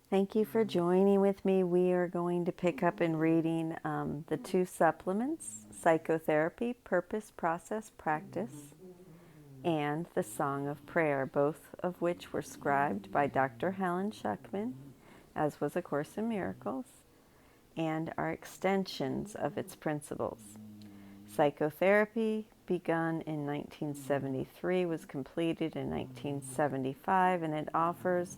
Thank you for joining with me. We are going to pick up and reading the two supplements, Psychotherapy, Purpose, Process, Practice, and the Song of Prayer, both of which were scribed by Dr. Helen Schucman, as was A Course in Miracles, and are extensions of its principles. Psychotherapy, begun in 1973, was completed in 1975, and it offers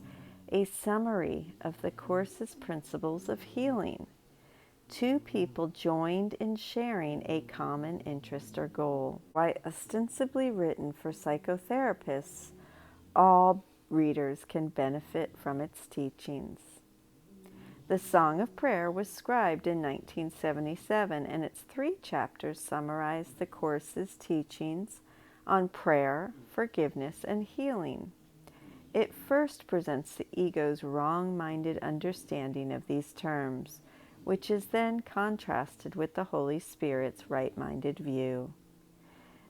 a summary of the Course's principles of healing. Two people joined in sharing a common interest or goal. While ostensibly written for psychotherapists, all readers can benefit from its teachings. The Song of Prayer was scribed in 1977, and its 3 chapters summarize the Course's teachings on prayer, forgiveness, and healing. It first presents the ego's wrong-minded understanding of these terms, which is then contrasted with the Holy Spirit's right-minded view.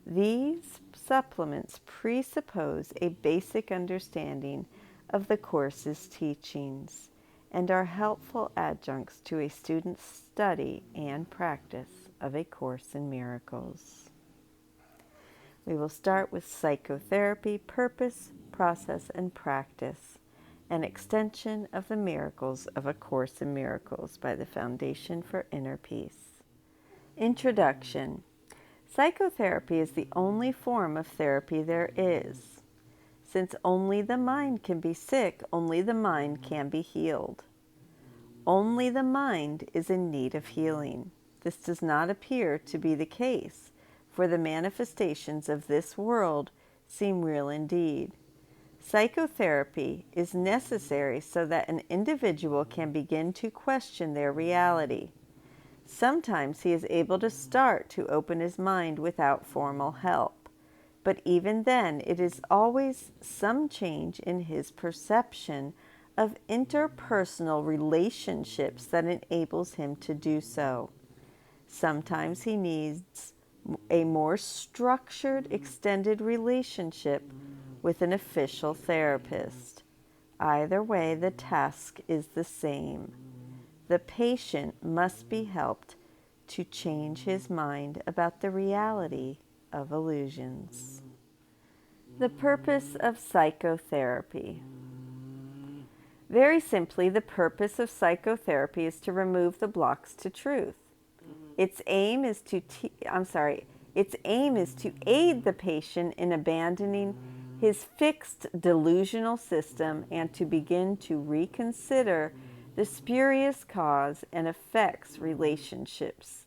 These supplements presuppose a basic understanding of the Course's teachings and are helpful adjuncts to a student's study and practice of A Course in Miracles. We will start with Psychotherapy, Purpose, Process, and Practice, an extension of the Miracles of A Course in Miracles by the Foundation for Inner Peace. Introduction. Psychotherapy is the only form of therapy there is. Since only the mind can be sick, only the mind can be healed. Only the mind is in need of healing. This does not appear to be the case, for the manifestations of this world seem real indeed. Psychotherapy is necessary so that an individual can begin to question their reality. Sometimes he is able to start to open his mind without formal help, but even then it is always some change in his perception of interpersonal relationships that enables him to do so. Sometimes he needs a more structured, extended relationship with an official therapist. Either way, the task is the same. The patient must be helped to change his mind about the reality of illusions. The purpose of psychotherapy. Very simply, the purpose of psychotherapy is to remove the blocks to truth. Its aim is to aid the patient in abandoning his fixed delusional system and to begin to reconsider the spurious cause and affect relationships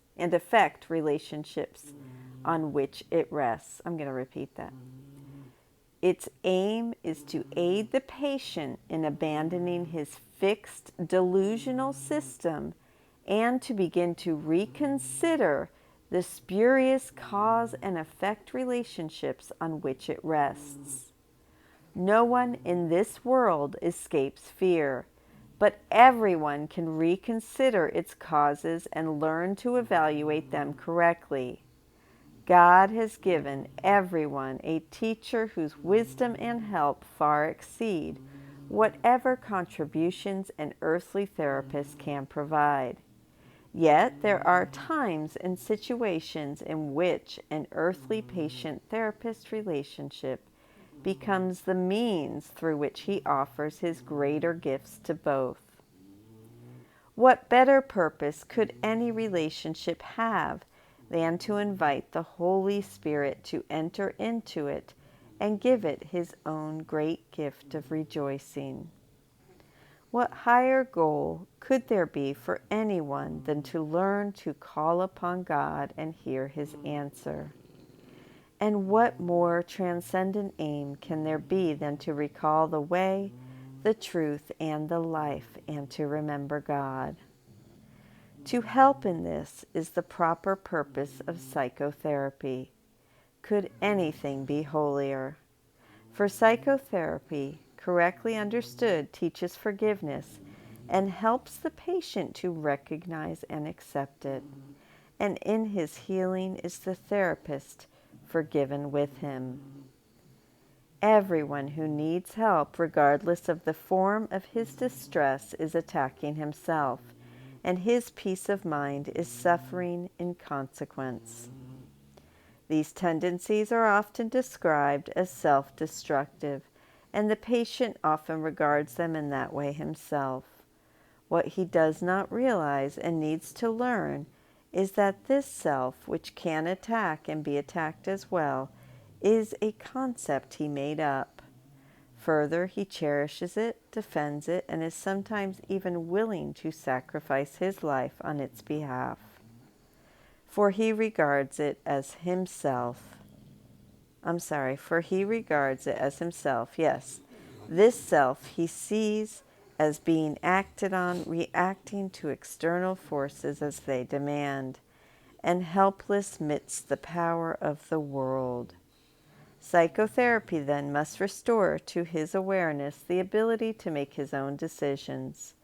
on which it rests. I'm going to repeat that. Its aim is to aid the patient in abandoning his fixed delusional system and to begin to reconsider the spurious cause and effect relationships on which it rests. No one in this world escapes fear, but everyone can reconsider its causes and learn to evaluate them correctly. God has given everyone a teacher whose wisdom and help far exceed whatever contributions an earthly therapist can provide. Yet there are times and situations in which an earthly patient-therapist relationship becomes the means through which he offers his greater gifts to both. What better purpose could any relationship have than to invite the Holy Spirit to enter into it and give it his own great gift of rejoicing? What higher goal could there be for anyone than to learn to call upon God and hear his answer? And what more transcendent aim can there be than to recall the way, the truth, and the life, and to remember God? To help in this is the proper purpose of psychotherapy. Could anything be holier? For psychotherapy, correctly understood, teaches forgiveness and helps the patient to recognize and accept it. And in his healing is the therapist forgiven with him. Everyone who needs help, regardless of the form of his distress, is attacking himself, and his peace of mind is suffering in consequence. These tendencies are often described as self-destructive, and the patient often regards them in that way himself. What he does not realize and needs to learn is that this self, which can attack and be attacked as well, is a concept he made up. Further, he cherishes it, defends it, and is sometimes even willing to sacrifice his life on its behalf. For he regards it as himself. Yes. This self he sees as being acted on, reacting to external forces as they demand, and helpless midst the power of the world. Psychotherapy then must restore to his awareness the ability to make his own decisions.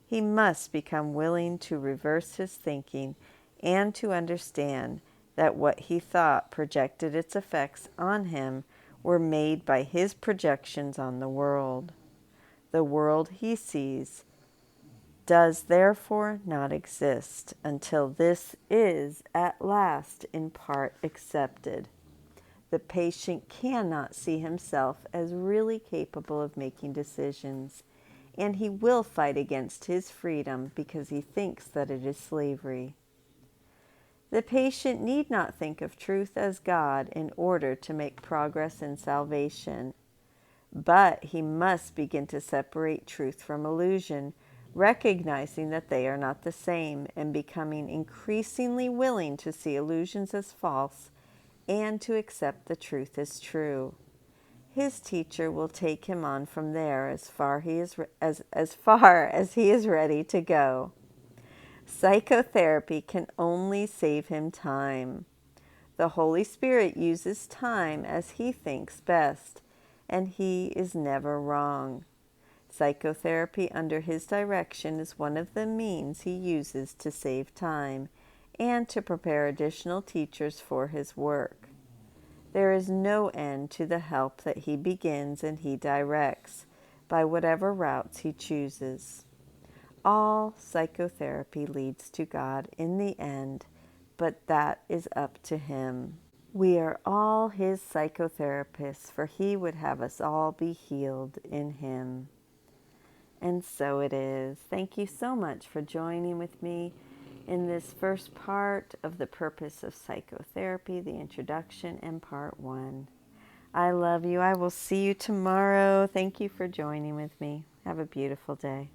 He must become willing to reverse his thinking and to understand that what he thought projected its effects on him were made by his projections on the world. The world he sees does therefore not exist until this is at last in part accepted. The patient cannot see himself as really capable of making decisions, and he will fight against his freedom because he thinks that it is slavery. The patient need not think of truth as God in order to make progress in salvation, but he must begin to separate truth from illusion, recognizing that they are not the same, and becoming increasingly willing to see illusions as false and to accept the truth as true. His teacher will take him on from there as far as he is ready to go. Psychotherapy can only save him time. The Holy Spirit uses time as he thinks best, and he is never wrong. Psychotherapy under his direction is one of the means he uses to save time and to prepare additional teachers for his work. There is no end to the help that he begins and he directs by whatever routes he chooses. All psychotherapy leads to God in the end, but that is up to him. We are all his psychotherapists, for he would have us all be healed in him. And so it is. Thank you so much for joining with me in this first part of the purpose of psychotherapy, the introduction, and part 1. I love you. I will see you tomorrow. Thank you for joining with me. Have a beautiful day.